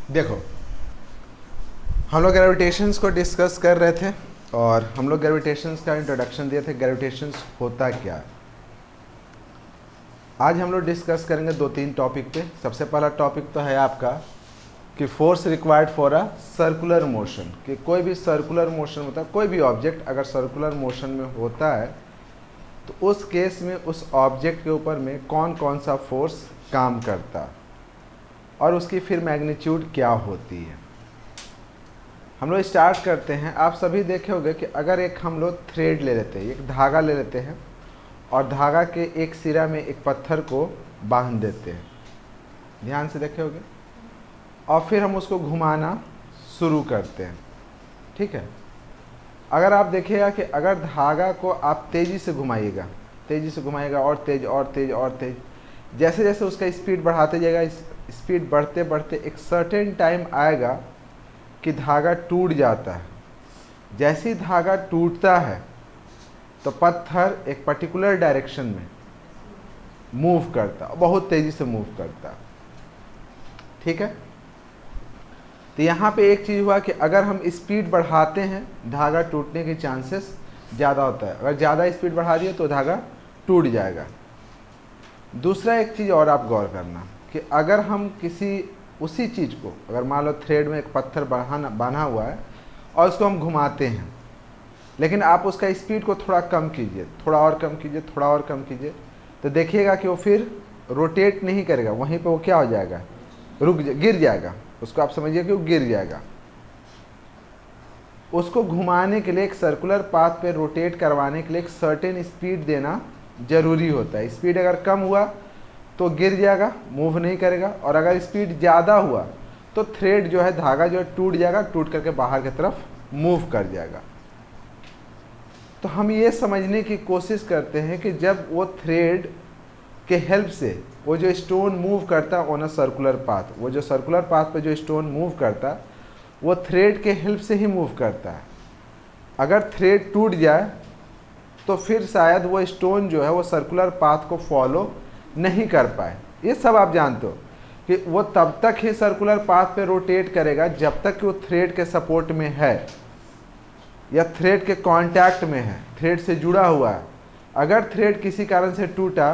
देखो, हम लोग ग्रेविटेशंस को डिस्कस कर रहे थे और हम लोग ग्रेविटेशंस का इंट्रोडक्शन दिए थे। ग्रेविटेशंस होता क्या है। आज हम लोग डिस्कस करेंगे 2-3 टॉपिक पे। सबसे पहला टॉपिक तो है आपका कि force required for a circular motion, कि कोई भी सर्कुलर मोशन होता है, कोई भी ऑब्जेक्ट अगर सर्कुलर मोशन में होता है तो उस केस में उस ऑब्जेक्ट के ऊपर में कौन कौन सा फोर्स काम करता है और उसकी फिर मैग्नीट्यूड क्या होती है। हम लोग स्टार्ट करते हैं। आप सभी देखे होंगे कि अगर एक हम लोग थ्रेड ले लेते हैं, एक धागा ले लेते हैं और धागा के एक सिरा में एक पत्थर को बांध देते हैं, ध्यान से देखे होंगे, और फिर हम उसको घुमाना शुरू करते हैं। ठीक है। अगर आप देखिएगा कि अगर धागा को आप तेज़ी से घुमाइएगा और तेज और तेज और तेज, जैसे जैसे उसका स्पीड बढ़ाते जाएगा, स्पीड बढ़ते बढ़ते एक सर्टेन टाइम आएगा कि धागा टूट जाता है। जैसे ही धागा टूटता है तो पत्थर एक पर्टिकुलर डायरेक्शन में मूव करता, बहुत तेज़ी से मूव करता। ठीक है। तो यहाँ पे एक चीज़ हुआ कि अगर हम स्पीड बढ़ाते हैं धागा टूटने के चांसेस ज़्यादा होता है। अगर ज़्यादा स्पीड बढ़ा दिए तो धागा टूट जाएगा। दूसरा एक चीज़ और आप गौर करना कि अगर हम उसी चीज़ को, अगर मान लो थ्रेड में एक पत्थर बांधा हुआ है और उसको हम घुमाते हैं, लेकिन आप उसका स्पीड को थोड़ा कम कीजिए, थोड़ा और कम कीजिए, तो देखिएगा कि वो फिर रोटेट नहीं करेगा, वहीं पे वो क्या हो जाएगा, गिर जाएगा। उसको आप समझिए कि वो गिर जाएगा। उसको घुमाने के लिए, एक सर्कुलर पाथ पे रोटेट करवाने के लिए एक सर्टेन स्पीड देना ज़रूरी होता है। स्पीड अगर कम हुआ तो गिर जाएगा, मूव नहीं करेगा, और अगर स्पीड ज़्यादा हुआ तो थ्रेड जो है, धागा जो है टूट जाएगा, टूट करके बाहर की तरफ मूव कर जाएगा। तो हम ये समझने की कोशिश करते हैं कि जब वो थ्रेड के हेल्प से वो जो स्टोन मूव करता ऑन अ सर्कुलर पाथ, वो जो सर्कुलर पाथ पे जो स्टोन मूव करता वो थ्रेड के हेल्प से ही मूव करता है। अगर थ्रेड टूट जाए तो फिर शायद वो स्टोन जो है वो सर्कुलर पाथ को फॉलो नहीं कर पाए। ये सब आप जानते हो कि वो तब तक ही सर्कुलर पाथ पे रोटेट करेगा जब तक कि वो थ्रेड के सपोर्ट में है या थ्रेड के कांटेक्ट में है, थ्रेड से जुड़ा हुआ है। अगर थ्रेड किसी कारण से टूटा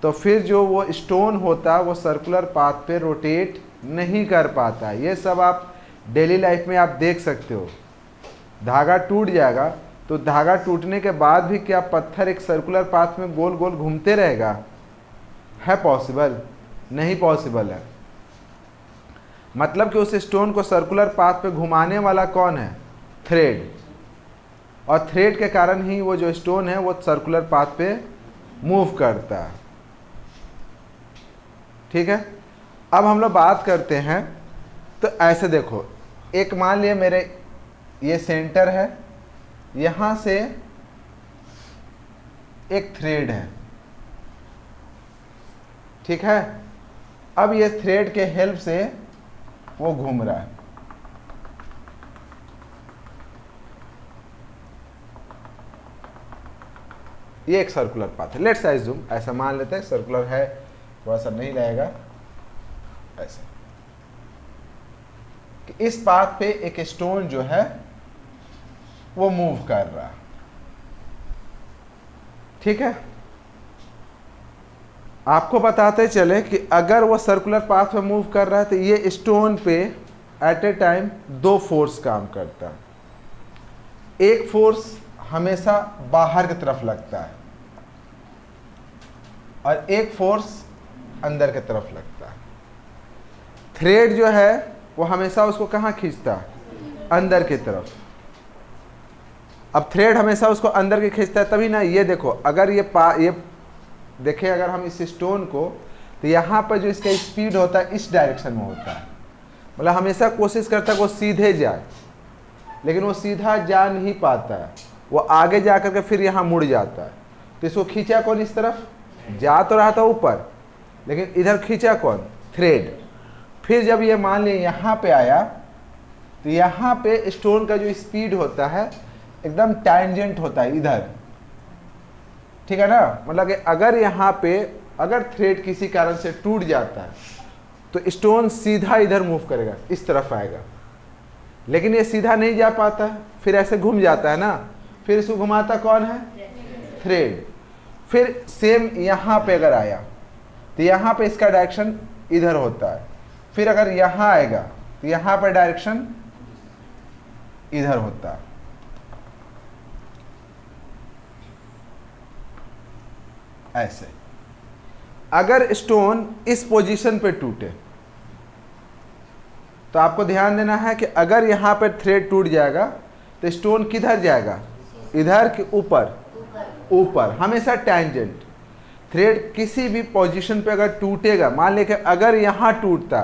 तो फिर जो वो स्टोन होता वो सर्कुलर पाथ पे रोटेट नहीं कर पाता। ये सब आप डेली लाइफ में आप देख सकते हो। धागा टूट जाएगा तो धागा टूटने के बाद भी क्या पत्थर एक सर्कुलर पाथ में गोल गोल घूमते रहेगा? है पॉसिबल? नहीं पॉसिबल है। मतलब कि उस स्टोन को सर्कुलर पाथ पे घुमाने वाला कौन है? थ्रेड। और थ्रेड के कारण ही वो जो स्टोन है वो सर्कुलर पाथ पे मूव करता है। ठीक है। अब हम लोग बात करते हैं, तो ऐसे देखो, एक मान लिया मेरे ये सेंटर है, यहां से एक थ्रेड है। ठीक है। अब ये थ्रेड के हेल्प से वो घूम रहा है। ये एक सर्कुलर पाथ है। लेट्स अज्यूम, ऐसा मान लेते हैं सर्कुलर है, थोड़ा सा नहीं रहेगा, ऐसे कि इस पाथ पे एक स्टोन जो है वो मूव कर रहा है। ठीक है। आपको बताते चले कि अगर वो सर्कुलर पाथ पे मूव कर रहा है तो ये स्टोन पे एट ए टाइम 2 फोर्स काम करता है। एक फोर्स हमेशा बाहर की तरफ लगता है और एक फोर्स अंदर की तरफ लगता है। थ्रेड जो है वो हमेशा उसको कहाँ खींचता है? अंदर की तरफ। अब थ्रेड हमेशा उसको अंदर की खींचता है, तभी ना, ये देखो, अगर ये देखें, अगर हम इस स्टोन को, तो यहाँ पर जो इसका स्पीड होता है इस डायरेक्शन में होता है। मतलब हमेशा कोशिश करता है कि वो सीधे जाए, लेकिन वो सीधा जा नहीं पाता है, वो आगे जा करके फिर यहाँ मुड़ जाता है। तो इसको खींचा कौन इस तरफ? जा तो रहा था ऊपर, लेकिन इधर खींचा कौन? थ्रेड। फिर जब ये मान लिया यहाँ पे आया तो यहाँ पे स्टोन का जो स्पीड होता है एकदम टैंजेंट होता है इधर। ठीक है ना। मतलब कि अगर यहाँ पे अगर थ्रेड किसी कारण से टूट जाता है तो स्टोन सीधा इधर मूव करेगा, इस तरफ आएगा, लेकिन ये सीधा नहीं जा पाता, फिर ऐसे घूम जाता है ना, फिर इसको घुमाता कौन है? थ्रेड। फिर सेम यहाँ पे अगर आया तो यहाँ पे इसका डायरेक्शन इधर होता है, फिर अगर यहाँ आएगा तो यहाँ पे डायरेक्शन इधर होता है। ऐसे अगर स्टोन इस पोजीशन पे टूटे तो आपको ध्यान देना है कि अगर यहाँ पे थ्रेड टूट जाएगा तो स्टोन किधर जाएगा? इधर के ऊपर, ऊपर हमेशा टैंजेंट। थ्रेड किसी भी पोजीशन पे अगर टूटेगा, मान लें अगर यहाँ टूटता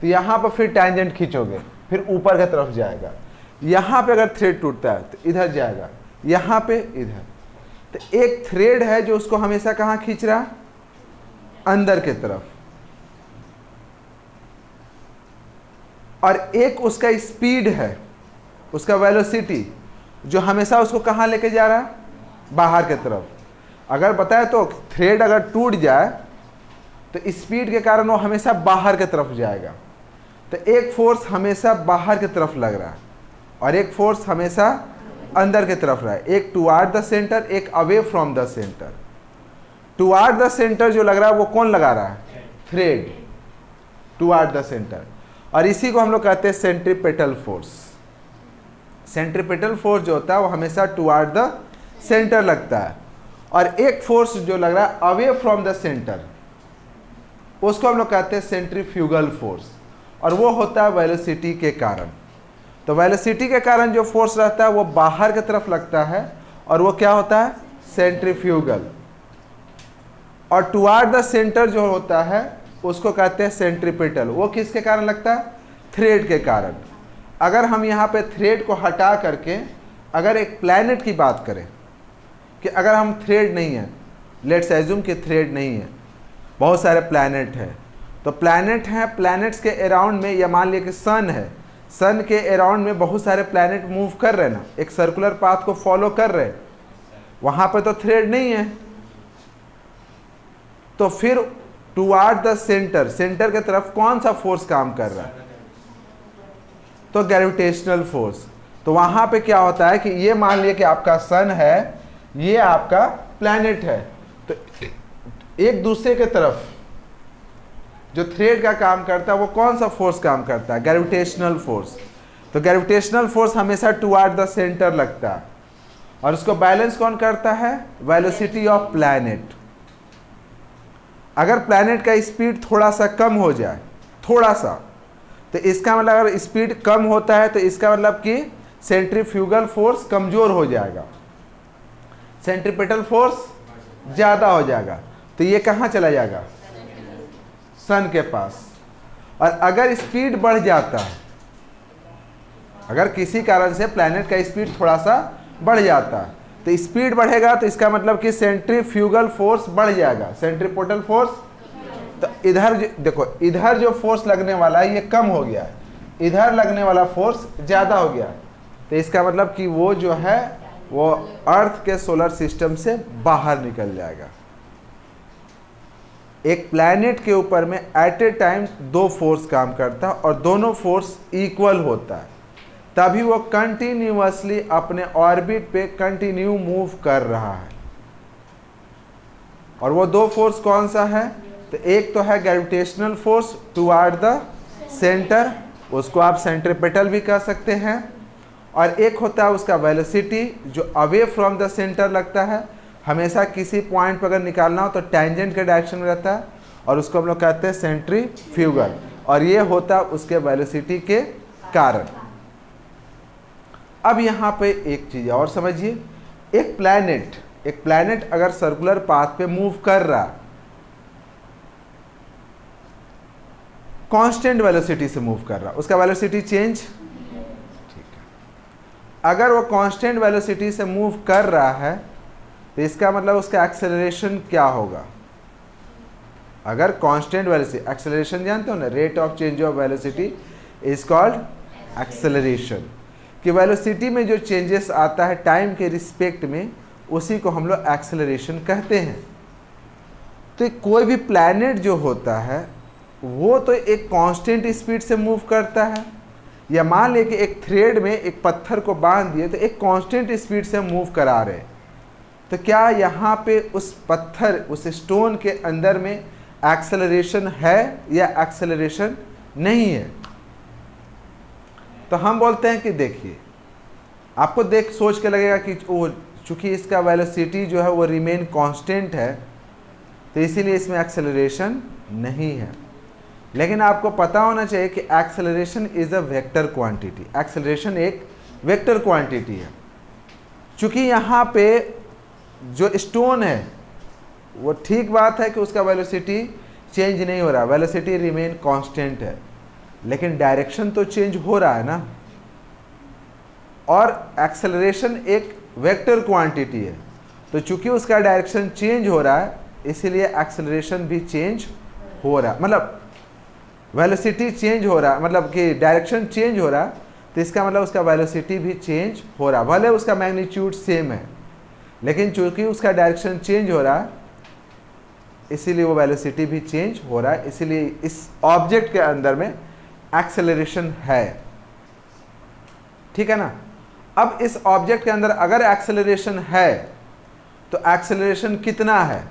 तो यहाँ पर फिर टैंजेंट खींचोगे, फिर ऊपर की तरफ जाएगा। यहाँ पे अगर थ्रेड टूटता है तो इधर जाएगा, यहाँ पे इधर। तो एक थ्रेड है जो उसको हमेशा कहाँ खींच रहा? अंदर के तरफ। और एक उसका स्पीड है, उसका वेलोसिटी, जो हमेशा उसको कहाँ लेके जा रहा है? बाहर के तरफ। अगर बताए तो थ्रेड अगर टूट जाए तो स्पीड के कारण वो हमेशा बाहर के तरफ जाएगा। तो एक फोर्स हमेशा बाहर की तरफ लग रहा है और एक फोर्स हमेशा अंदर की तरफ रहा है। एक टुवार्ड द सेंटर, एक away from the centre. Toward the centre जो लग रहा है वो कौन लगा रहा है? Thread, toward the centre. और इसी को हम लोग कहते हैं सेंट्रीपेटल फोर्स। सेंट्रीपेटल फोर्स जो होता है वो हमेशा टुवार्ड द सेंटर लगता है। और एक फोर्स जो लग रहा है अवे फ्रॉम द सेंटर, उसको हम लोग कहते हैं सेंट्रीफ्यूगल फोर्स, और वो होता है वेलोसिटी के कारण। तो वेलोसिटी के कारण जो फोर्स रहता है वो बाहर की तरफ लगता है और वो क्या होता है? सेंट्रीफ्यूगल। और टुवार्ड द सेंटर जो होता है उसको कहते हैं सेंट्रीपेटल। वो किसके कारण लगता है? थ्रेड के कारण। अगर हम यहाँ पे थ्रेड को हटा करके अगर एक प्लैनेट की बात करें कि अगर हम थ्रेड नहीं है, लेट्स एज्यूम कि थ्रेड नहीं है, बहुत सारे प्लैनेट हैं, तो प्लैनेट हैं, प्लैनेट्स के अराउंड में, या मान लिया कि सन है, सन के अराउंड में बहुत सारे प्लैनेट मूव कर रहे हैं ना, एक सर्कुलर पाथ को फॉलो कर रहे हैं, वहाँ पे तो थ्रेड नहीं है। तो फिर टुवार्ड द सेंटर, सेंटर की तरफ कौन सा फोर्स काम कर रहा है? तो ग्रेविटेशनल फोर्स। तो वहां पे क्या होता है कि ये मान लिया कि आपका सन है, ये आपका प्लैनेट है, तो एक दूसरे के तरफ जो थ्रेड का काम करता है वो कौन सा फोर्स काम करता है? Gravitational force. तो ग्रेविटेशनल फोर्स हमेशा टुवार्ड द सेंटर लगता है और उसको बैलेंस कौन करता है? Velocity of planet. अगर प्लैनेट का स्पीड थोड़ा सा कम हो जाए, थोड़ा सा, तो इसका मतलब अगर स्पीड कम होता है तो इसका मतलब कि सेंट्रीफ्यूगल फोर्स कमजोर हो जाएगा, सेंट्रीपेटल फोर्स ज़्यादा हो जाएगा। तो ये कहाँ चला जाएगा? सन के पास। और अगर स्पीड बढ़ जाता है, अगर किसी कारण से प्लैनेट का स्पीड थोड़ा सा बढ़ जाता है, तो स्पीड बढ़ेगा तो इसका मतलब कि सेंट्रीफ्यूगल फोर्स बढ़ जाएगा, सेंट्रीपेटल फोर्स। तो इधर देखो, इधर जो फोर्स लगने वाला है ये कम हो गया है, इधर लगने वाला फोर्स ज़्यादा हो गया। तो इसका मतलब कि वो जो है वो अर्थ के सोलर सिस्टम से बाहर निकल जाएगा। एक प्लैनेट के ऊपर में एट ए टाइम दो फोर्स काम करता है और दोनों फोर्स इक्वल होता है, तभी वो कंटिन्यूअसली अपने ऑर्बिट पे कंटिन्यू मूव कर रहा है। और वो दो फोर्स कौन सा है? तो एक तो है gravitational force toward the centre, उसको आप सेंट्रीपेटल भी कह सकते हैं, और एक होता है उसका वेलोसिटी जो अवे फ्रॉम द सेंटर लगता है। हमेशा किसी पॉइंट पर अगर निकालना हो तो टेंजेंट के डायरेक्शन में रहता है और उसको हम लोग कहते हैं सेंट्रीफ्यूगल, और ये होता है उसके वेलोसिटी के कारण। अब यहाँ पे एक चीज़ और समझिए, एक प्लैनेट अगर सर्कुलर पाथ पे मूव कर रहा, कांस्टेंट वेलोसिटी से मूव कर रहा, उसका वेलोसिटी चेंज, ठीक है। अगर वो कांस्टेंट वेलोसिटी से मूव कर रहा है तो इसका मतलब उसका एक्सेलरेशन क्या होगा? अगर कांस्टेंट वेलोसिटी, एक्सेलरेशन जानते हो ना, rate of change of velocity is called acceleration. कि वेलोसिटी में जो चेंजेस आता है टाइम के रिस्पेक्ट में, उसी को हम लोग एक्सेलरेशन कहते हैं। तो कोई भी प्लैनेट जो होता है वो तो एक कांस्टेंट स्पीड से मूव करता है, या मान ले कि एक थ्रेड में एक पत्थर को बांध दिए तो एक कांस्टेंट स्पीड से मूव करा रहे, तो क्या यहाँ पे उस पत्थर, उस स्टोन के अंदर में एक्सेलरेशन है या एक्सेलरेशन नहीं है? तो हम बोलते हैं कि देखिए, आपको देख सोच के लगेगा कि वो चूंकि इसका वेलोसिटी जो है वो रिमेन कांस्टेंट है तो इसीलिए इसमें एक्सेलरेशन नहीं है। लेकिन आपको पता होना चाहिए कि acceleration is a vector quantity. Acceleration एक वेक्टर क्वांटिटी है। चूंकि यहाँ पे जो स्टोन है वो ठीक बात है कि उसका वेलोसिटी चेंज नहीं हो रहा, वेलोसिटी रिमेन कांस्टेंट है, लेकिन डायरेक्शन तो चेंज हो रहा है ना। और एक्सेलरेशन एक वेक्टर क्वांटिटी है, तो चूंकि उसका डायरेक्शन चेंज हो रहा है इसीलिए एक्सेलरेशन भी चेंज हो रहा है। मतलब वेलोसिटी चेंज हो रहा है, मतलब कि डायरेक्शन चेंज हो रहा है, तो इसका मतलब उसका वेलोसिटी भी चेंज हो रहा है। भले उसका मैग्नीट्यूड सेम है, लेकिन चूंकि उसका डायरेक्शन चेंज हो रहा है इसीलिए वो वेलोसिटी भी चेंज हो रहा है। इसीलिए इस ऑब्जेक्ट के अंदर में एक्सेलरेशन है। ठीक है ना। अब इस ऑब्जेक्ट के अंदर अगर एक्सेलरेशन है तो एक्सेलरेशन कितना है?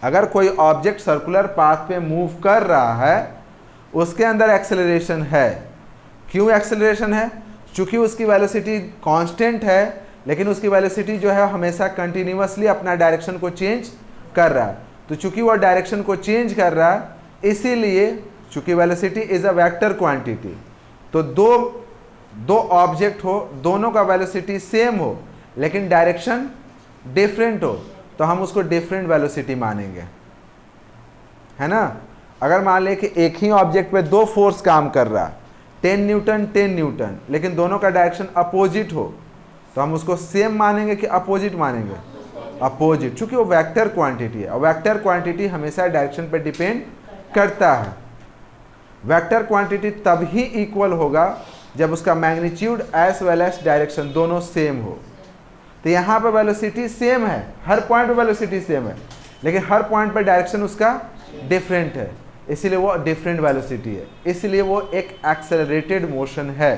अगर कोई ऑब्जेक्ट सर्कुलर पाथ पे मूव कर रहा है उसके अंदर एक्सेलरेशन है। क्यों एक्सेलरेशन है? चूंकि उसकी वेलोसिटी कांस्टेंट है, लेकिन उसकी वेलोसिटी जो है हमेशा कंटिन्यूअसली अपना डायरेक्शन को चेंज कर रहा है। तो चूंकि वो डायरेक्शन को चेंज कर रहा है इसीलिए चूंकि velocity is a vector quantity, तो दो ऑब्जेक्ट हो, दोनों का वेलोसिटी सेम हो लेकिन डायरेक्शन डिफरेंट हो, तो हम उसको डिफरेंट वेलोसिटी मानेंगे, है ना। अगर मान ले कि एक ही ऑब्जेक्ट पे दो फोर्स काम कर रहा है, 10 न्यूटन 10 न्यूटन, लेकिन दोनों का डायरेक्शन अपोजिट हो, तो हम उसको सेम मानेंगे कि अपोजिट मानेंगे? अपोजिट, चूंकि वो वेक्टर क्वांटिटी है और वेक्टर क्वांटिटी हमेशा डायरेक्शन पे डिपेंड करता है। वेक्टर क्वांटिटी तब ही इक्वल होगा जब उसका magnitude as well as direction दोनों सेम हो। तो यहाँ पे वेलोसिटी सेम है, हर पॉइंट पे वेलोसिटी सेम है, लेकिन हर पॉइंट पे डायरेक्शन उसका डिफरेंट है, इसीलिए वो डिफरेंट वेलोसिटी है, इसलिए वो एक एक्सेलरेटेड मोशन है।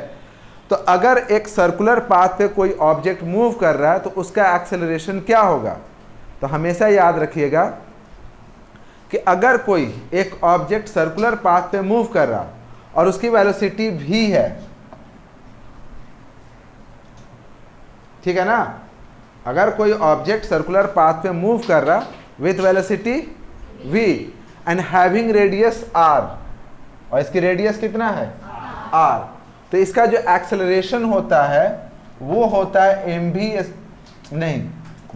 तो अगर एक सर्कुलर पाथ पे कोई ऑब्जेक्ट मूव कर रहा है तो उसका एक्सेलरेशन क्या होगा? तो हमेशा याद रखिएगा कि अगर कोई एक ऑब्जेक्ट सर्कुलर पाथ पे मूव कर रहा और उसकी वेलोसिटी v है, ठीक है ना। अगर कोई ऑब्जेक्ट सर्कुलर पाथ पे मूव कर रहा with velocity v and having radius r, और इसकी रेडियस कितना है? r, तो इसका जो एक्सेलरेशन होता है वो होता है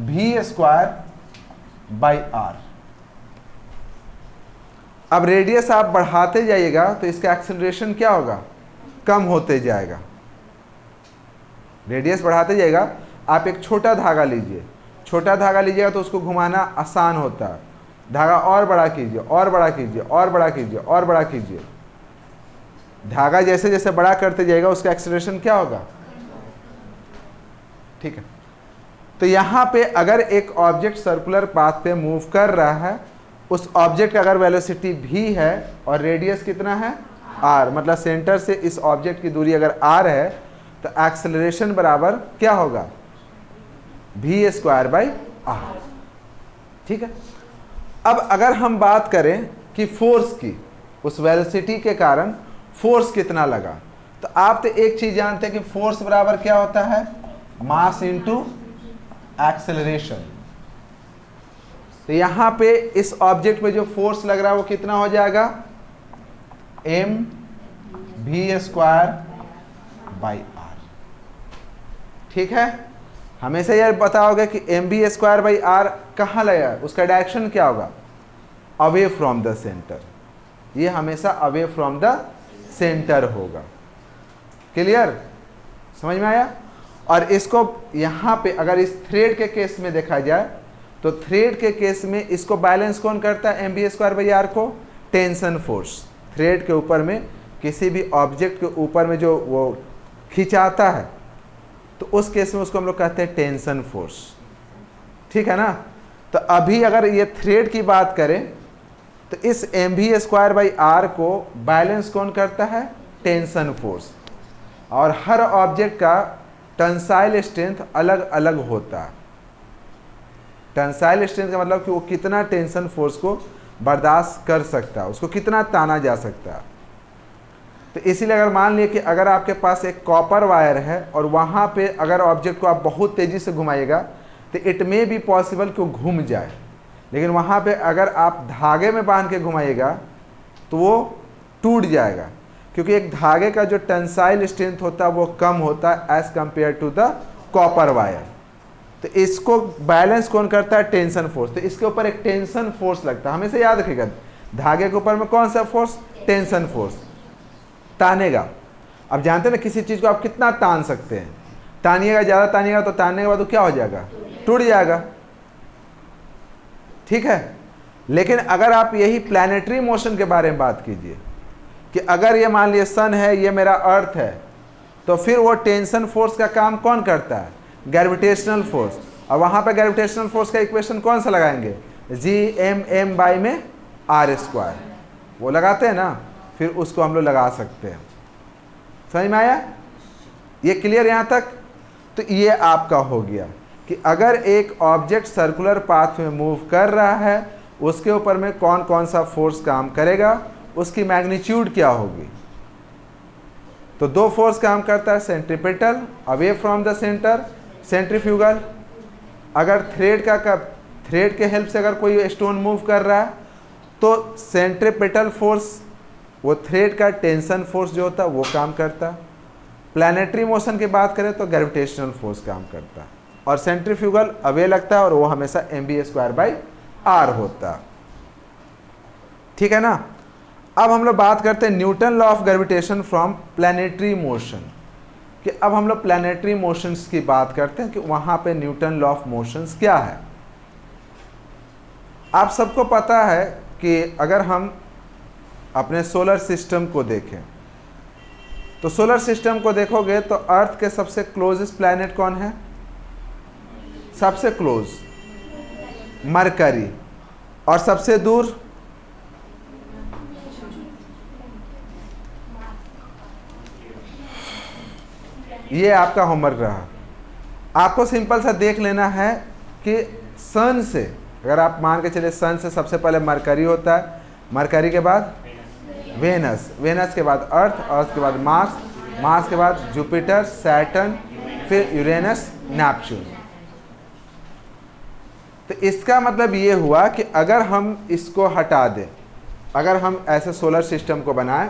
v स्क्वायर बाई r। अब रेडियस आप बढ़ाते जाइएगा तो इसका एक्सेलरेशन क्या होगा? कम होते जाएगा। रेडियस बढ़ाते जाएगा। आप एक छोटा धागा लीजिए, छोटा धागा लीजिएगा तो उसको घुमाना आसान होता है। धागा और बड़ा कीजिए, और बड़ा कीजिए, और बड़ा कीजिए, और बड़ा कीजिए। धागा जैसे जैसे बड़ा करते जाएगा उसका एक्सेलरेशन क्या होगा? ठीक है। तो यहाँ पे अगर एक ऑब्जेक्ट सर्कुलर पाथ पे मूव कर रहा है, उस ऑब्जेक्ट का अगर वेलोसिटी v है और रेडियस कितना है? r, मतलब सेंटर से इस ऑब्जेक्ट की दूरी अगर r है तो एक्सेलरेशन बराबर क्या होगा? v square by r। ठीक है। अब अगर हम बात करें कि फोर्स की, उस वेलोसिटी के कारण फोर्स कितना लगा, तो आप तो एक चीज जानते हैं कि फोर्स बराबर क्या होता है? Mass into acceleration. तो यहां पे इस ऑब्जेक्ट पे जो फोर्स लग रहा है वो कितना हो जाएगा? m v square by r। ठीक है। हमेशा यह पता होगा कि m v square by r कहाँ लगेगा, उसका डायरेक्शन क्या होगा? Away from the centre. ये हमेशा अवे फ्रॉम द सेंटर होगा। क्लियर? समझ में आया? और इसको यहाँ पे अगर इस थ्रेड के केस में देखा जाए तो थ्रेड के केस में इसको बैलेंस कौन करता है? mv स्क्वायर बाई r को? Tension force. थ्रेड के ऊपर में, किसी भी ऑब्जेक्ट के ऊपर में जो वो खिंचाता है तो उस केस में उसको हम लोग कहते हैं टेंशन फोर्स। ठीक है ना। तो अभी अगर ये थ्रेड की बात करें तो इस mv²/r को बैलेंस कौन करता है? Tension force. और हर ऑब्जेक्ट का टेंसाइल स्ट्रेंथ अलग अलग होता है। टेंसाइल स्ट्रेंथ का मतलब कि वो कितना टेंशन फोर्स को बर्दाश्त कर सकता है, उसको कितना ताना जा सकता है। तो इसीलिए अगर मान लिए कि अगर आपके पास एक कॉपर वायर है और वहाँ पे अगर ऑब्जेक्ट को आप बहुत तेज़ी से घुमाइएगा तो इट मे बी पॉसिबल कि वो घूम जाए, लेकिन वहाँ पे अगर आप धागे में बांध के घुमाइएगा तो वो टूट जाएगा, क्योंकि एक धागे का जो टेंसाइल स्ट्रेंथ होता है वो कम होता है as compare to the copper wire. तो इसको बैलेंस कौन करता है? Tension force. तो इसके ऊपर एक टेंशन फोर्स लगता है, हमेशा याद रखिएगा। धागे के ऊपर में कौन सा फोर्स? Tension force. तानेगा, अब जानते हैं ना किसी चीज़ को आप कितना तान सकते हैं। तानिएगा, ज़्यादा तानिएगा तो तानने के बाद वो क्या हो जाएगा? टूट जाएगा। ठीक है। लेकिन अगर आप यही प्लैनेटरी मोशन के बारे में बात कीजिए कि अगर ये मान लिए सन है, ये मेरा अर्थ है, तो फिर वो टेंशन फोर्स का काम कौन करता है? Gravitational force. और वहाँ पे ग्रेविटेशनल फोर्स का इक्वेशन कौन सा लगाएंगे? Gm/r²। वो लगाते हैं ना, फिर उसको हम लोग लगा सकते हैं। समझ में आया? ये क्लियर यहाँ तक? तो ये आपका हो गया कि अगर एक ऑब्जेक्ट सर्कुलर पाथ में मूव कर रहा है, उसके ऊपर में कौन कौन सा फोर्स काम करेगा, उसकी मैग्नीट्यूड क्या होगी। तो दो फोर्स काम करता है, centripetal away from the centre, centrifugal. अगर थ्रेड के हेल्प से अगर कोई स्टोन मूव कर रहा है तो सेंट्रीपिटल फोर्स, वो थ्रेड का टेंशन फोर्स जो होता है वो काम करता है। प्लैनेटरी मोशन की बात करें तो ग्रेविटेशनल फोर्स काम करता है। और सेंट्रीफ्यूगल अवे लगता है और वो हमेशा mv²/r होता है। ठीक है ना। अब हम लोग बात करते हैं Newton law of gravitation from planetary motion, कि अब हम लोग प्लैनेटरी मोशंस की बात करते हैं कि वहाँ पे न्यूटन लॉ ऑफ मोशंस क्या है। आप सबको पता है कि अगर हम अपने सोलर सिस्टम को देखें तो सोलर सिस्टम को देखोगे तो अर्थ के सबसे क्लोजेस्ट प्लैनेट कौन है? सबसे क्लोज मरकरी। और सबसे दूर ये आपका होमवर्क रहा। आपको सिंपल सा देख लेना है कि सन से, अगर आप मान के चले सन से सबसे पहले मरकरी होता है, मरकरी के बाद वेनस, वेनस के बाद अर्थ, अर्थ के बाद मार्स, मार्स के बाद जुपिटर, सैटर्न, फिर यूरेनस, नेपच्यून। तो इसका मतलब ये हुआ कि अगर हम इसको हटा दें, अगर हम ऐसे सोलर सिस्टम को बनाएं,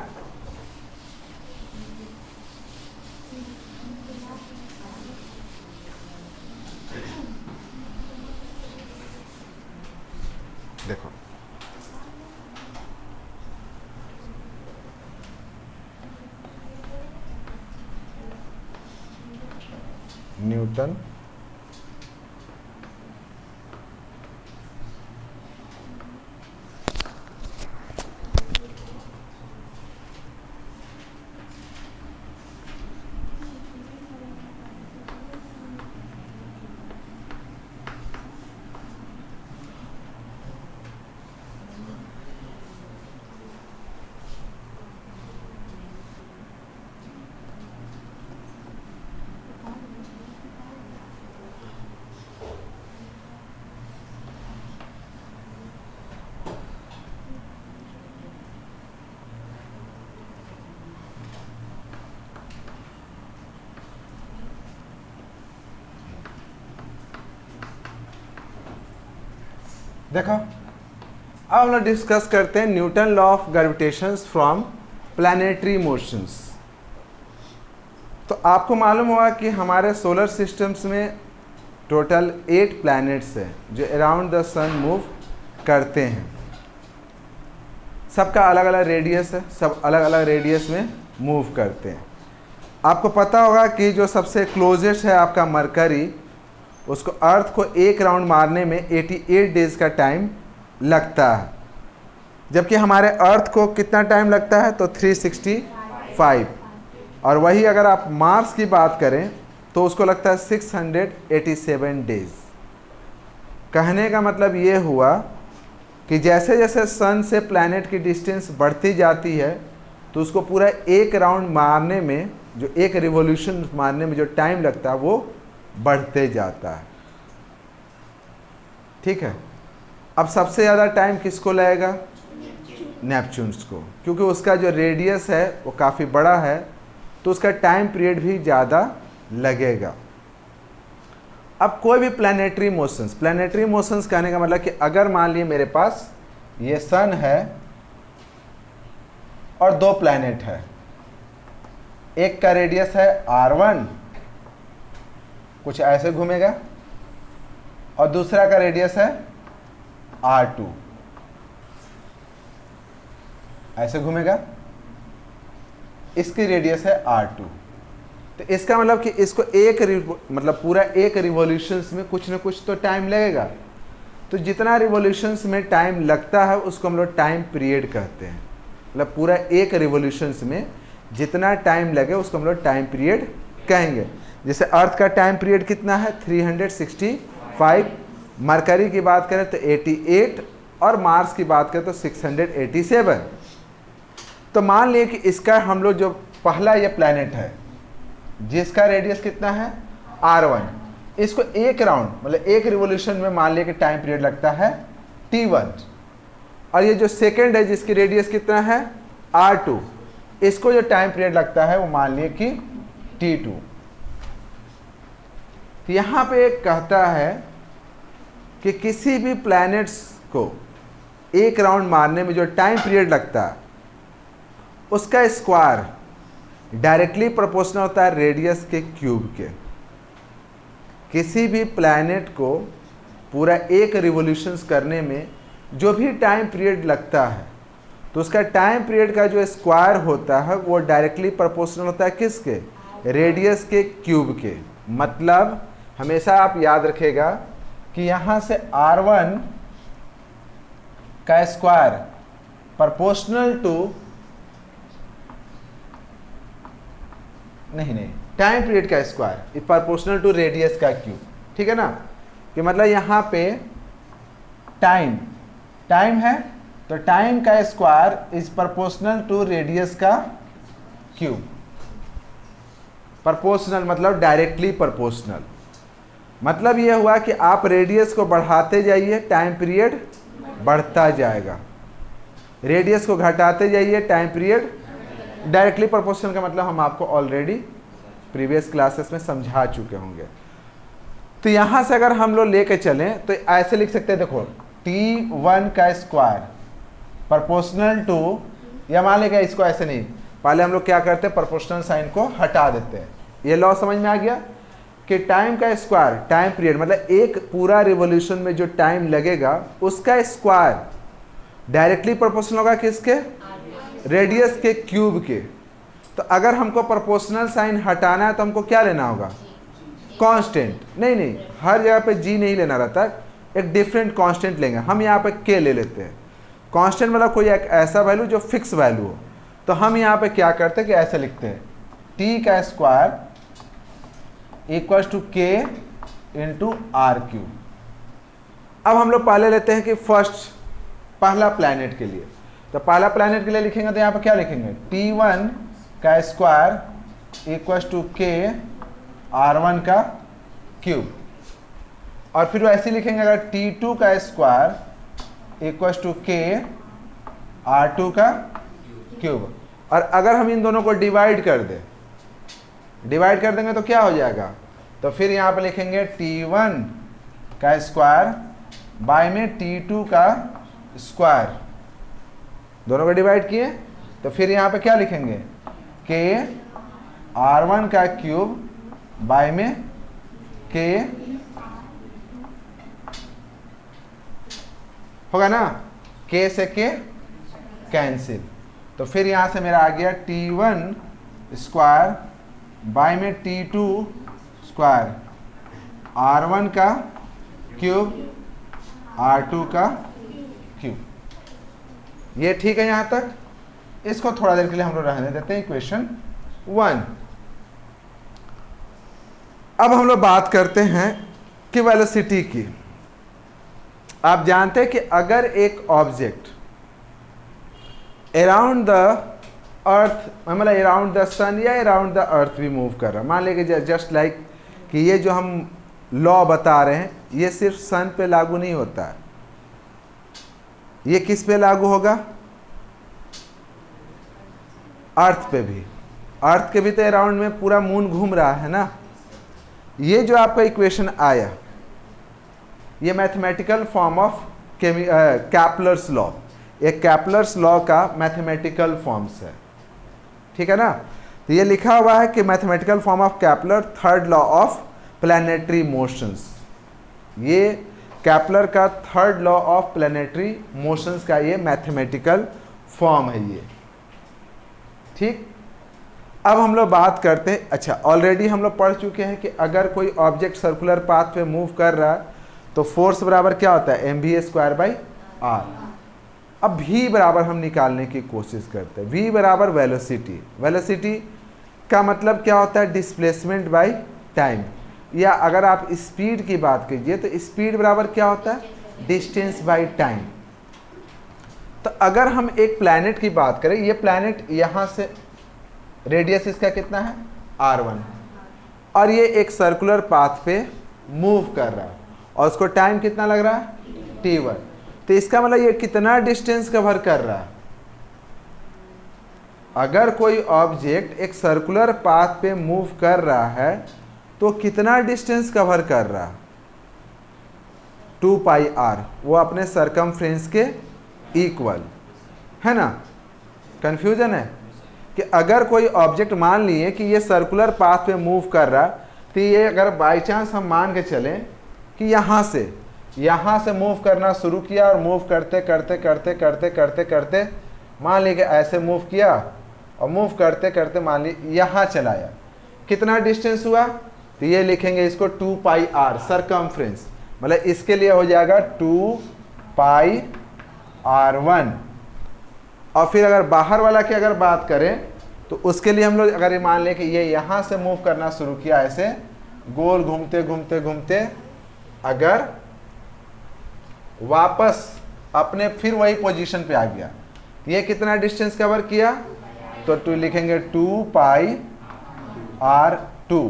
देखो न्यूटन देखो, अब हम लोग डिस्कस करते हैं Newton law of gravitation from planetary motions. तो आपको मालूम होगा कि हमारे सोलर सिस्टम्स में टोटल 8 प्लैनेट्स हैं जो अराउंड द सन मूव करते हैं। सबका अलग अलग रेडियस है, सब अलग अलग रेडियस में मूव करते हैं। आपको पता होगा कि जो सबसे क्लोजेस्ट है आपका मरकरी, उसको अर्थ को एक राउंड मारने में 88 डेज का टाइम लगता है, जबकि हमारे अर्थ को कितना टाइम लगता है? तो 365। और वही अगर आप मार्स की बात करें तो उसको लगता है 687 डेज। कहने का मतलब ये हुआ कि जैसे जैसे सन से प्लैनेट की डिस्टेंस बढ़ती जाती है तो उसको पूरा एक राउंड मारने में, जो एक रिवॉल्यूशन मारने में जो टाइम लगता है वो बढ़ते जाता है। ठीक है, अब सबसे ज़्यादा टाइम किसको लगेगा? नेपच्यून्स को, क्योंकि उसका जो रेडियस है वो काफ़ी बड़ा है तो उसका टाइम पीरियड भी ज़्यादा लगेगा। अब कोई भी प्लैनेटरी मोशंस कहने का मतलब कि अगर मान लिए मेरे पास ये सन है और दो प्लैनेट है, एक का रेडियस है r1 कुछ ऐसे घूमेगा और दूसरा का रेडियस है r2 ऐसे घूमेगा, इसकी रेडियस है r2। तो इसका मतलब कि इसको मतलब पूरा एक रिवॉल्यूशंस में कुछ ना कुछ तो टाइम लगेगा। तो जितना रिवॉल्यूशंस में टाइम लगता है उसको हम लोग टाइम पीरियड कहते हैं। मतलब पूरा एक रिवॉल्यूशंस में जितना टाइम लगे उसको हम लोग टाइम पीरियड कहेंगे। जैसे अर्थ का टाइम पीरियड कितना है? 365। मरकरी की बात करें तो 88 और मार्स की बात करें तो 687। तो मान लिए कि इसका हम लोग जो पहला ये प्लैनेट है जिसका रेडियस कितना है? r1, इसको एक राउंड मतलब एक रिवॉल्यूशन में मान लिया कि टाइम पीरियड लगता है t1। और ये जो सेकंड है जिसकी रेडियस कितना है? r2, इसको जो टाइम पीरियड लगता है वो मान लिए कि t2। तो यहाँ पे एक कहता है कि किसी भी प्लैनेट्स को एक राउंड मारने में जो टाइम पीरियड लगता है उसका स्क्वायर डायरेक्टली प्रोपोर्शनल होता है रेडियस के क्यूब के। किसी भी प्लैनेट को पूरा एक रिवॉल्यूशंस करने में जो भी टाइम पीरियड लगता है तो उसका टाइम पीरियड का जो स्क्वायर होता है वो डायरेक्टली प्रोपोर्शनल होता है किसके? रेडियस के क्यूब के। मतलब हमेशा आप याद रखेगा कि यहाँ से r1 का स्क्वायर प्रोपोर्शनल टू नहीं टाइम पीरियड का square is proportional to radius का क्यूब। ठीक है ना, कि मतलब यहाँ पे टाइम है तो टाइम का square is proportional to radius का क्यूब। प्रोपोर्शनल मतलब डायरेक्टली प्रोपोर्शनल। मतलब यह हुआ कि आप रेडियस को बढ़ाते जाइए टाइम पीरियड बढ़ता जाएगा, रेडियस को घटाते जाइए टाइम पीरियड। डायरेक्टली प्रोपोर्शनल का मतलब हम आपको ऑलरेडी प्रीवियस क्लासेस में समझा चुके होंगे। तो यहाँ से अगर हम लोग लेके चलें तो ऐसे लिख सकते हैं, देखो t1 का स्क्वायर प्रोपोर्शनल टू, या मान लेगा इसको ऐसे नहीं, पहले हम लोग क्या करते हैं प्रोपोर्शनल साइन को हटा देते हैं। ये लॉ समझ में आ गया कि टाइम का स्क्वायर टाइम पीरियड मतलब एक पूरा रिवॉल्यूशन में जो टाइम लगेगा उसका स्क्वायर डायरेक्टली प्रोपोर्शनल होगा किसके? रेडियस के क्यूब के। तो अगर हमको प्रोपोर्शनल साइन हटाना है तो हमको क्या लेना होगा? कांस्टेंट। नहीं, हर जगह पे जी नहीं लेना रहता, एक डिफरेंट कांस्टेंट लेंगे। हम यहाँ पे के ले लेते हैं। कांस्टेंट मतलब कोई एक ऐसा वैल्यू जो फिक्स वैल्यू हो। तो हम यहाँ पे क्या करते हैं कि ऐसे लिखते हैं t का square equals to k into R cube. अब हम लोग पहले लेते हैं कि पहला प्लैनेट के लिए। तो पहला प्लैनेट के लिए लिखेंगे तो यहाँ पे क्या लिखेंगे? t1 का square equals to k r1 का क्यूब। और फिर ऐसे लिखेंगे अगर t2 का square equals to k r2 का क्यूब। और अगर हम इन दोनों को डिवाइड कर देंगे तो क्या हो जाएगा? तो फिर यहाँ पे लिखेंगे t1 का स्क्वायर बाय में t2 का स्क्वायर, दोनों को डिवाइड किए तो फिर यहाँ पे क्या लिखेंगे? k r1 का क्यूब बाय में k होगा ना, k से k कैंसिल। तो फिर यहाँ से मेरा आ गया t1 स्क्वायर बाय में t2 स्क्वायर r1 का क्यूब r2 का क्यूब। ये ठीक है यहाँ तक। इसको थोड़ा देर के लिए हम लोग रहने देते हैं इक्वेशन 1। अब हम लोग बात करते हैं कि वेलोसिटी की। आप जानते हैं कि अगर एक ऑब्जेक्ट अराउंड द अर्थ, मतलब अराउंड द सन या अराउंड द अर्थ भी मूव कर रहा है, मान लीजिए जस्ट लाइक कि ये जो हम लॉ बता रहे हैं ये सिर्फ सन पे लागू नहीं होता है, ये किस पे लागू होगा? अर्थ पे भी। अर्थ के भी तो अराउंड में पूरा मून घूम रहा है ना। ये जो आपका इक्वेशन आया ये mathematical form of Kepler's law, एक कैपलर्स लॉ का मैथमेटिकल फॉर्म्स है, ठीक है ना। तो ये लिखा हुआ है कि mathematical form of कैपलर third law of planetary motions. ये कैपलर का third law of planetary motions का ये मैथमेटिकल फॉर्म है ये, ठीक। अब हम लोग बात करते हैं, अच्छा ऑलरेडी हम लोग पढ़ चुके हैं कि अगर कोई ऑब्जेक्ट सर्कुलर पाथ पे मूव कर रहा है तो फोर्स बराबर क्या होता है? mv²/r। अब v बराबर हम निकालने की कोशिश करते हैं। v बराबर वेलोसिटी। वेलोसिटी का मतलब क्या होता है? डिस्प्लेसमेंट बाय टाइम, या अगर आप स्पीड की बात कीजिए तो स्पीड बराबर क्या होता है? Distance by time. तो अगर हम एक प्लैनेट की बात करें, ये प्लैनेट यहाँ से रेडियस इसका कितना है? r1, और ये एक सर्कुलर पाथ पे मूव कर रहा है और उसको टाइम कितना लग रहा है? t1। तो इसका मतलब ये कितना डिस्टेंस कवर कर रहा है? अगर कोई ऑब्जेक्ट एक सर्कुलर पाथ पे मूव कर रहा है तो कितना डिस्टेंस कवर कर रहा है? 2πr, वो अपने सरकमफ्रेंस के इक्वल है ना। कंफ्यूजन है कि अगर कोई ऑब्जेक्ट मान लिए कि ये सर्कुलर पाथ पे मूव कर रहा है, तो ये अगर बाय चांस हम मान के चलें कि यहाँ से मूव करना शुरू किया और मूव करते करते करते करते करते करते मान लीजिए ऐसे मूव किया और मूव करते करते मान लीजिए यहाँ चलाया, कितना डिस्टेंस हुआ? तो ये लिखेंगे इसको 2πr सरकमफ्रेंस, मतलब इसके लिए हो जाएगा 2πr1। और फिर अगर बाहर वाला की अगर बात करें तो उसके लिए हम लोग अगर ये मान लें कि ये यहाँ से मूव करना शुरू किया, ऐसे गोल घूमते घूमते घूमते अगर वापस अपने फिर वही पोजीशन पे आ गया, ये कितना डिस्टेंस कवर किया? तो लिखेंगे 2πr2।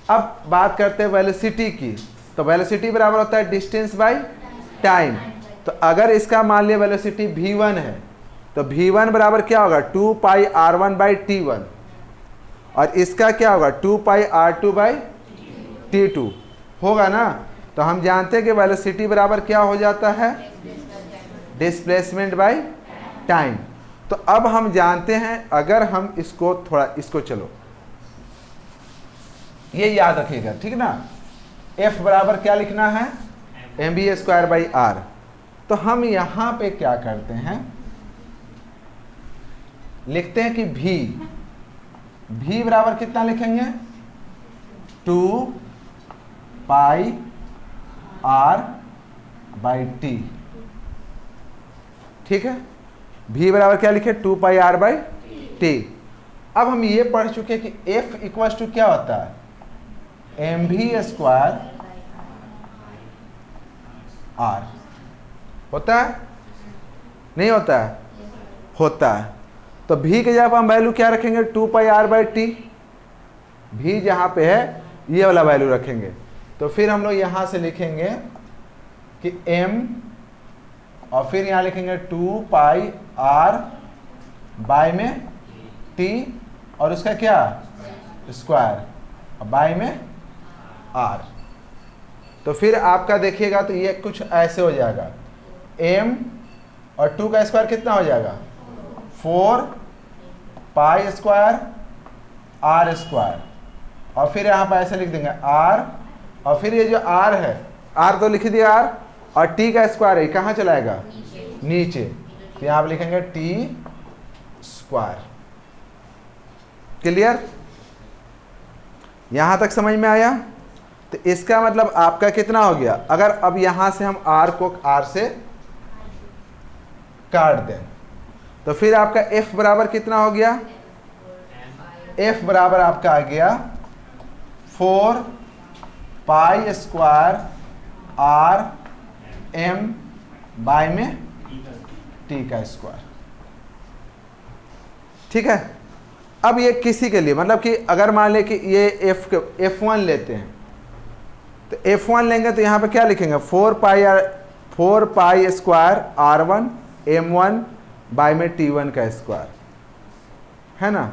अब बात करते हैं वेलोसिटी की, तो वेलोसिटी बराबर होता है डिस्टेंस बाय टाइम। तो अगर इसका मान लिया वेलोसिटी v1 है तो v1 बराबर क्या होगा? 2πr1/t1, और इसका क्या होगा? 2πr2/t2 होगा ना। तो हम जानते हैं कि वेलोसिटी बराबर क्या हो जाता है? Displacement by time. तो अब हम जानते हैं, अगर हम इसको थोड़ा चलो ये याद रखिएगा, ठीक ना। F बराबर क्या लिखना है? mv²/r। तो हम यहां पे क्या करते हैं, लिखते हैं कि v बराबर कितना लिखेंगे? 2πr/t, ठीक है। v बराबर क्या लिखे? 2πr/t। अब हम ये पढ़ चुके कि F इक्वल टू क्या होता है? mv² r होता है, नहीं होता है? होता है। तो v के जगह हम वैल्यू क्या रखेंगे? 2πr/t। v जहां पे है ये वाला वैल्यू रखेंगे। तो फिर हम लोग यहां से लिखेंगे कि m, और फिर यहां लिखेंगे 2πr में t, और उसका क्या? स्क्वायर, बाय में r। तो फिर आपका देखिएगा तो ये कुछ ऐसे हो जाएगा, m और 2 का स्क्वायर कितना हो जाएगा? 4π² r², और फिर यहाँ पर ऐसे लिख देंगे r, और फिर ये जो r है, r तो लिख दिया r, और t का स्क्वायर है कहाँ चलाएगा? नीचे। तो यहाँ पर लिखेंगे t²। क्लियर? यहां तक समझ में आया? तो इसका मतलब आपका कितना हो गया? अगर अब यहां से हम r को r से काट दें तो फिर आपका f बराबर कितना हो गया? f बराबर आपका आ गया 4π² r m बाय में t का स्क्वायर। ठीक है, अब ये किसी के लिए मतलब कि अगर मान ले कि ये f1 लेते हैं तो f1 लेंगे तो यहाँ पे क्या लिखेंगे 4 pi square r1 m1 bye में t1 का स्क्वायर, है ना।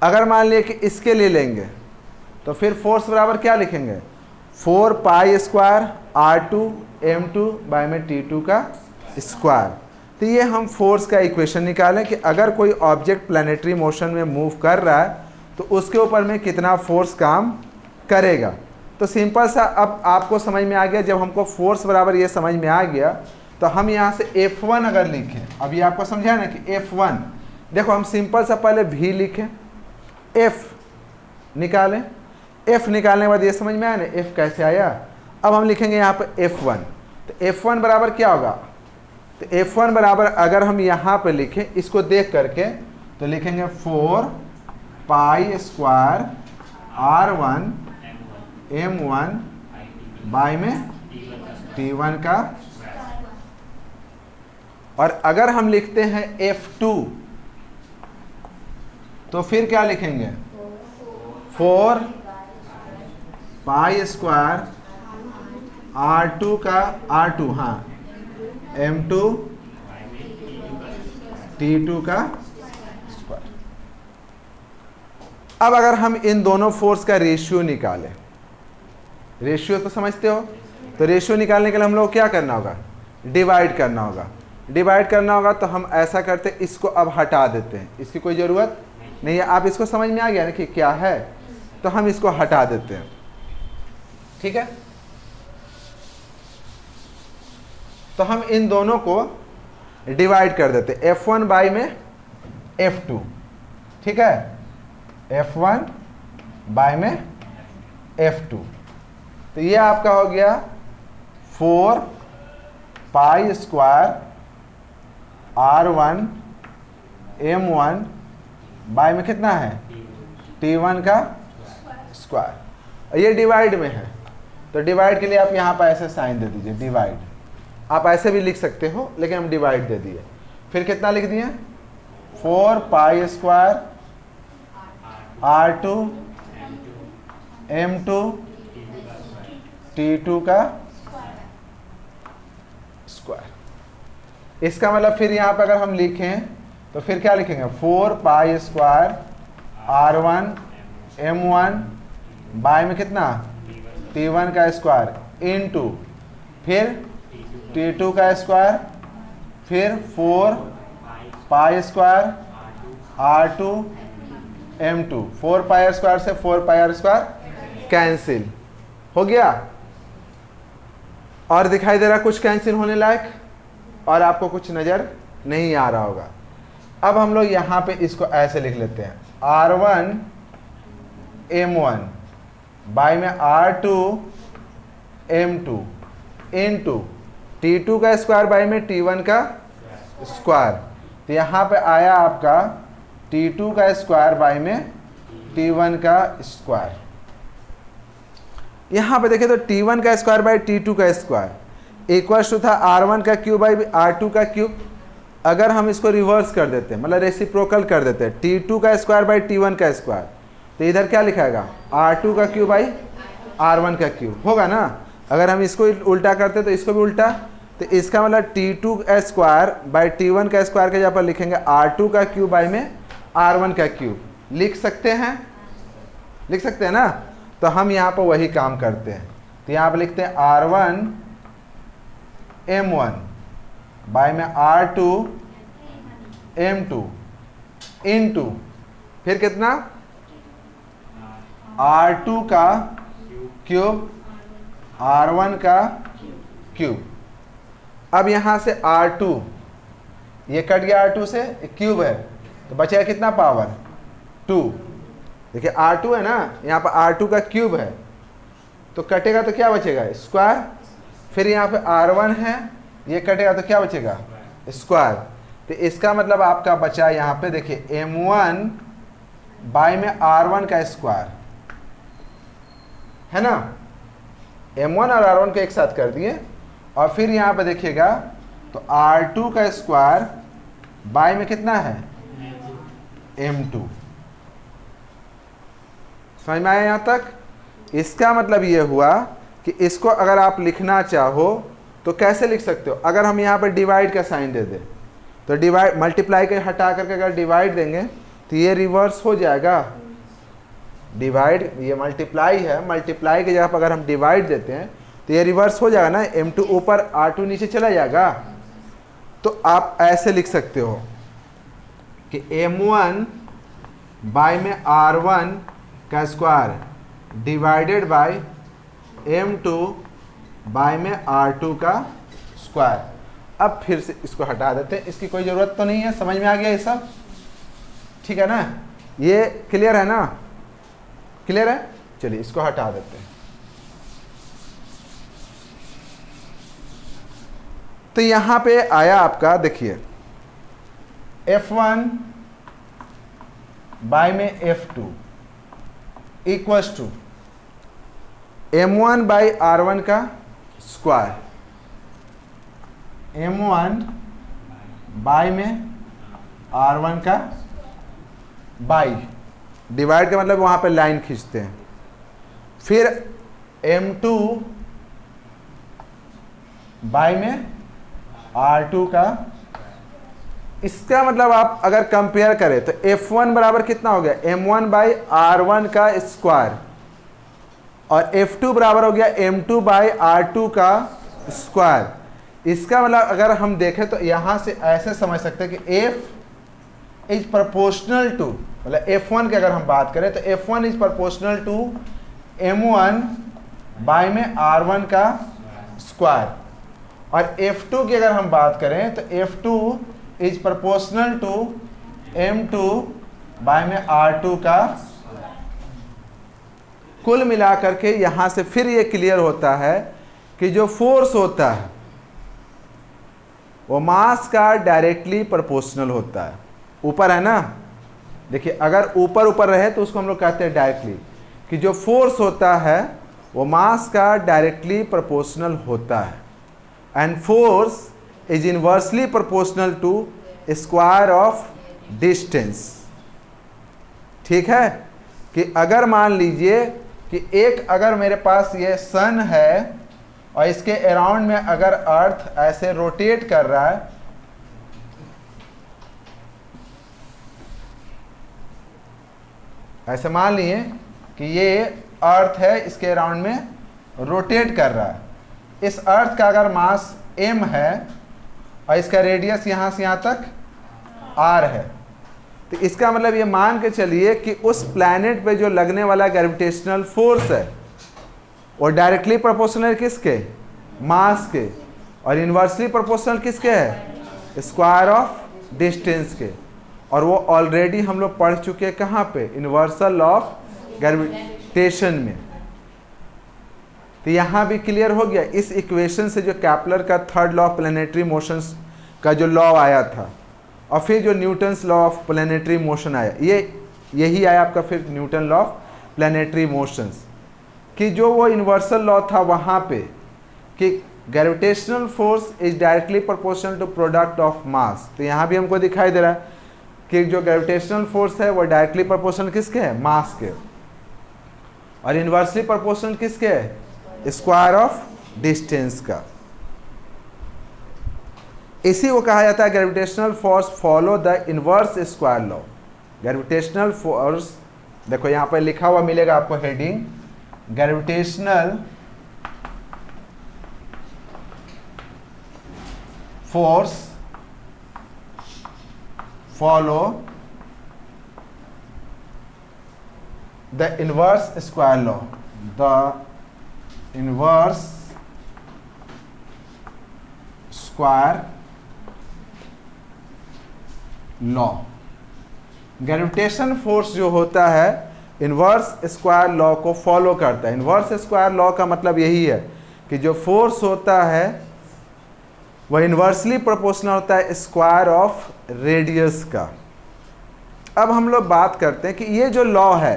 अगर मान लिए कि इसके लिए लेंगे तो फिर फोर्स बराबर क्या लिखेंगे 4 pi square r2 m2 bye में t2 का स्क्वायर। तो ये हम फोर्स का इक्वेशन निकालें कि अगर कोई ऑब्जेक्ट प्लैनेटरी मोशन में मूव कर रहा है तो उसके ऊपर में कितना फोर्स काम करेगा। तो सिंपल सा अब आपको समझ में आ गया। जब हमको फोर्स बराबर ये समझ में आ गया तो हम यहाँ से F1 अगर लिखें, अभी आपको समझा ना कि F1, देखो हम सिंपल सा पहले V लिखें, F निकालें, F निकालने के बाद ये समझ में आया ना F कैसे आया। अब हम लिखेंगे यहाँ पे F1, तो F1 बराबर क्या होगा, तो F1 बराबर अगर हम यहाँ पे लिखें इसको देख करके तो लिखेंगे 4 pi square R1 M1 bye में T1 का, और अगर हम लिखते हैं F2 तो फिर क्या लिखेंगे 4 पाई स्क्वायर R2 का R2 हाँ M2 T2 का स्क्वायर। अब अगर हम इन दोनों फोर्स का रेशियो निकालें, रेशियो तो समझते हो, तो रेशियो निकालने के लिए हम लोग क्या करना होगा, डिवाइड करना होगा। डिवाइड करना होगा तो हम ऐसा करते हैं, इसको अब हटा देते हैं, इसकी कोई ज़रूरत नहीं है। आप इसको समझ में आ गया ना कि क्या है, तो हम इसको हटा देते हैं। ठीक है, तो हम इन दोनों को डिवाइड कर देते हैं F1 बाई में F2। ठीक है, F1 बाई में F2, तो ये आपका हो गया 4 pi square R1 M1 bye में कितना है T1 का स्क्वायर। ये डिवाइड में है तो डिवाइड के लिए आप यहाँ पर ऐसे साइन दे दीजिए, डिवाइड। आप ऐसे भी लिख सकते हो लेकिन हम डिवाइड दे दिए। फिर कितना लिख दिए 4 pi square R2 M2 T2 का स्क्वायर। इसका मतलब फिर यहाँ पे अगर हम लिखें तो फिर क्या लिखेंगे 4 pi square R1 M1 bye में कितना T1 का स्क्वायर इनटू फिर T2 का स्क्वायर, फिर 4 pi square R2 M2। 4 pi square से 4 पाई स्क्वायर कैंसिल हो गया, और दिखाई दे रहा कुछ कैंसिल होने लायक, और आपको कुछ नज़र नहीं आ रहा होगा। अब हम लोग यहाँ पे इसको ऐसे लिख लेते हैं R1 M1 बाय में R2 M2 इनटू T2 का स्क्वायर बाय में T1 का स्क्वायर। तो यहाँ पे आया आपका T2 का स्क्वायर बाय में T1 का स्क्वायर। यहाँ पे देखिए तो T1 का स्क्वायर बाय T2 का स्क्वायर इक्वल्स टू था R1 का क्यूब बाई R2 का क्यूब। अगर हम इसको रिवर्स कर देते हैं मतलब रेसिप्रोकल कर देते हैं T2 का स्क्वायर बाई T1 का स्क्वायर, तो इधर क्या लिखाएगा R2 का क्यूब बाई R1 का क्यूब होगा ना। अगर हम इसको उल्टा करते तो इसको भी उल्टा, तो इसका मतलब T2 का स्क्वायर बाई T1 का स्क्वायर के जगह पर लिखेंगे R2 का क्यूब बाई में R1 का क्यूब। लिख सकते हैं, लिख सकते हैं ना। तो हम यहाँ पर वही काम करते हैं, तो यहाँ पर लिखते हैं R1 M1 बाय में R2 M2 इनटू फिर कितना R2 का क्यूब R1 का क्यूब। अब यहाँ से R2 ये कट गया, R2 से क्यूब है तो बचेगा कितना पावर 2। देखिए R2 है ना, यहाँ पर R2 का क्यूब है तो कटेगा तो क्या बचेगा स्क्वायर। फिर यहाँ पे R1 है, ये कटेगा तो क्या बचेगा स्क्वायर। तो इसका मतलब आपका बचा यहाँ पे देखिए M1 बाय में R1 का स्क्वायर है ना। M1 और R1 को एक साथ कर दिए और फिर यहाँ पे देखिएगा तो R2 का स्क्वायर बाय में कितना है M2। समझ में आया यहाँ तक? इसका मतलब ये हुआ कि इसको अगर आप लिखना चाहो तो कैसे लिख सकते हो? अगर हम यहाँ पर डिवाइड का साइन दे दें तो डिवाइड मल्टीप्लाई के हटा करके अगर डिवाइड देंगे तो ये रिवर्स हो जाएगा। डिवाइड ये मल्टीप्लाई है, मल्टीप्लाई की जगह पर अगर हम डिवाइड देते हैं तो ये रिवर्स हो जाएगा ना, M2 ऊपर R2 नीचे चला जाएगा। तो आप ऐसे लिख सकते हो कि M1 बाय में R1 का square divided by M2 bye में R2 का स्क्वायर। अब फिर से इसको हटा देते हैं, इसकी कोई ज़रूरत तो नहीं है। समझ में आ गया ये सब? ठीक है ना? ये क्लियर है ना? क्लियर है? चलिए इसको हटा देते हैं। तो यहां पे आया आपका, देखिए F1 बाय में F2 equals to M1 by R1 का स्क्वायर, M1 बाय में R1 का बाई, डिवाइड का मतलब वहां पे लाइन खींचते हैं। फिर M2 बाय में R2 का, इसका मतलब आप अगर कंपेयर करें तो F1 बराबर कितना हो गया M1 बाई R1 का स्क्वायर और F2 बराबर हो गया M2 बाई R2 का स्क्वायर। इसका मतलब अगर हम देखें तो यहां से ऐसे समझ सकते हैं कि F इज प्रोपोर्शनल टू, मतलब F1 की अगर हम बात करें तो F1 is proportional to M1 bye में R1 का स्क्वायर, और F2 की अगर हम बात करें तो F2 is proportional to M2 bye में R2 का। कुल मिलाकर के यहां से फिर ये क्लियर होता है कि जो फोर्स होता है वो मास का डायरेक्टली प्रोपोर्शनल होता है। ऊपर है ना, देखिए अगर ऊपर ऊपर रहे तो उसको हम लोग कहते हैं डायरेक्टली, कि जो फोर्स होता है वो मास का डायरेक्टली प्रोपोर्शनल होता है। And force is inversely proportional to square of distance. ठीक है? कि अगर मान लीजिए कि एक अगर मेरे पास ये सन है और इसके अराउंड में अगर अर्थ ऐसे रोटेट कर रहा है, ऐसे मान लिए कि ये अर्थ है, इसके अराउंड में रोटेट कर रहा है। इस अर्थ का अगर मास m है और इसका रेडियस यहाँ से यहाँ तक r है, तो इसका मतलब ये मान के चलिए कि उस प्लैनेट पे जो लगने वाला ग्रेविटेशनल फोर्स है वो डायरेक्टली प्रोपोर्शनल है किसके? मास के, और इनवर्सली प्रोपोर्शनल किसके है? स्क्वायर ऑफ डिस्टेंस के। और वो ऑलरेडी हम लोग पढ़ चुके हैं कहाँ पे? यूनिवर्सल ऑफ ग्रेविटेशन में। तो यहाँ भी क्लियर हो गया इस इक्वेशन से, जो कैपलर का third law of planetary motions का जो लॉ आया था, और फिर जो Newton's law of planetary motion आया, यही आया आपका फिर Newton law of planetary motions, कि जो वो यूनिवर्सल लॉ था वहाँ पे कि gravitational force is directly proportional to product of mass. तो यहाँ भी हमको दिखाई दे रहा है कि जो ग्रेविटेशनल फोर्स है वो डायरेक्टली प्रोपोर्शनल किसके है? मास के, और इनवर्सली प्रोपोर्शनल किसके है? स्क्वायर ऑफ डिस्टेंस का। इसी को कहा जाता है gravitational force follow the inverse square law. Gravitational force, देखो यहाँ पर लिखा हुआ मिलेगा आपको heading, gravitational force follow the inverse square law, the inverse square law. Gravitation force जो होता है इनवर्स स्क्वायर लॉ को फॉलो करता है। इनवर्स स्क्वायर लॉ का मतलब यही है कि जो फोर्स होता है वह इनवर्सली प्रोपोर्शनल होता है स्क्वायर ऑफ रेडियस का। अब हम लोग बात करते हैं कि ये जो लॉ है,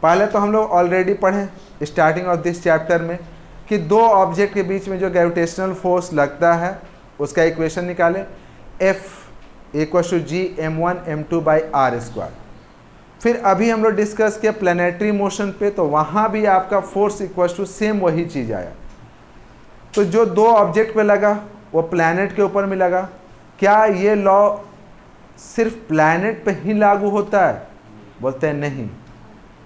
पहले तो हम लोग ऑलरेडी पढ़े स्टार्टिंग ऑफ दिस चैप्टर में कि दो ऑब्जेक्ट के बीच में जो ग्रेविटेशनल फोर्स लगता है उसका इक्वेशन निकालें, F equal to ji m1m2/r²। फिर अभी हम लोग डिस्कस किया प्लैनेटरी मोशन पे, तो वहाँ भी आपका फोर्स इक्वल टू सेम वही चीज़ आया। तो जो दो ऑब्जेक्ट पे लगा वो प्लैनेट के ऊपर में लगा। क्या ये लॉ सिर्फ प्लैनेट पे ही लागू होता है? बोलते हैं नहीं,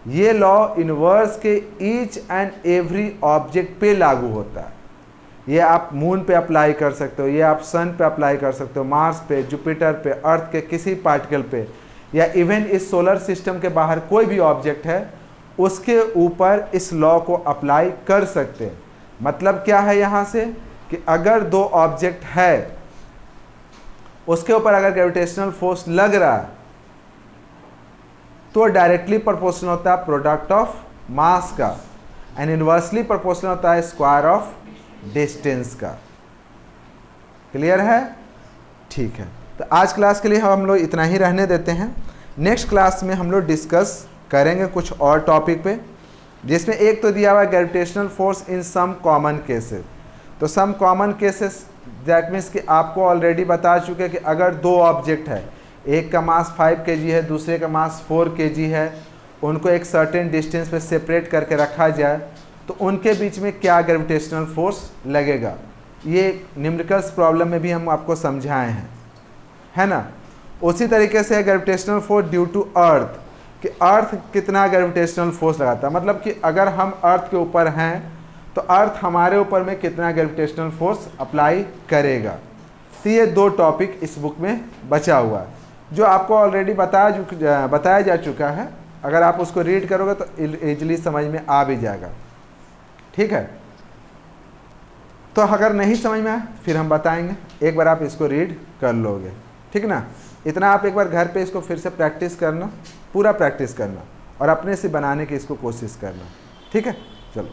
ये लॉ यूनिवर्स के ईच एंड एवरी ऑब्जेक्ट पे लागू होता है। ये आप मून पे अप्लाई कर सकते हो, ये आप सन पे अप्लाई कर सकते हो, मार्स पे, जुपिटर पे, अर्थ के किसी पार्टिकल पे, या इवन इस सोलर सिस्टम के बाहर कोई भी ऑब्जेक्ट है उसके ऊपर इस लॉ को अप्लाई कर सकते हैं। मतलब क्या है यहाँ से कि अगर दो ऑब्जेक्ट है उसके ऊपर अगर ग्रेविटेशनल फोर्स लग रहा है तो डायरेक्टली प्रोपोर्शनल होता है प्रोडक्ट ऑफ मास का, एंड इनवर्सली प्रोपोर्शनल होता है स्क्वायर ऑफ डिस्टेंस का। क्लियर है? ठीक है, तो आज क्लास के लिए हम लोग इतना ही रहने देते हैं। नेक्स्ट क्लास में हम लोग डिस्कस करेंगे कुछ और टॉपिक पे, जिसमें एक तो दिया हुआ है gravitational force in some common cases. तो some common cases that means कि आपको ऑलरेडी बता चुके कि अगर दो ऑब्जेक्ट है, एक का मास 5 kg है, दूसरे का मास 4 kg है, उनको एक सर्टेन डिस्टेंस पे सेपरेट करके रखा जाए तो उनके बीच में क्या ग्रेविटेशनल फोर्स लगेगा। ये न्यूमेरिकल्स प्रॉब्लम में भी हम आपको समझाए हैं, है ना। उसी तरीके से gravitational force due to earth, कि अर्थ कितना ग्रेविटेशनल फोर्स लगाता है, मतलब कि अगर हम अर्थ के ऊपर हैं तो अर्थ हमारे ऊपर में कितना ग्रेविटेशनल फोर्स अप्लाई करेगा। तो ये दो टॉपिक इस बुक में बचा हुआ है जो आपको ऑलरेडी बताया जा चुका है। अगर आप उसको रीड करोगे तो इजीली समझ में आ भी जाएगा। ठीक है, तो अगर नहीं समझ में आए फिर हम बताएंगे, एक बार आप इसको रीड कर लोगे, ठीक ना। इतना आप एक बार घर पे इसको फिर से प्रैक्टिस करना, पूरा प्रैक्टिस करना और अपने से बनाने की इसको कोशिश करना। ठीक है, चलो।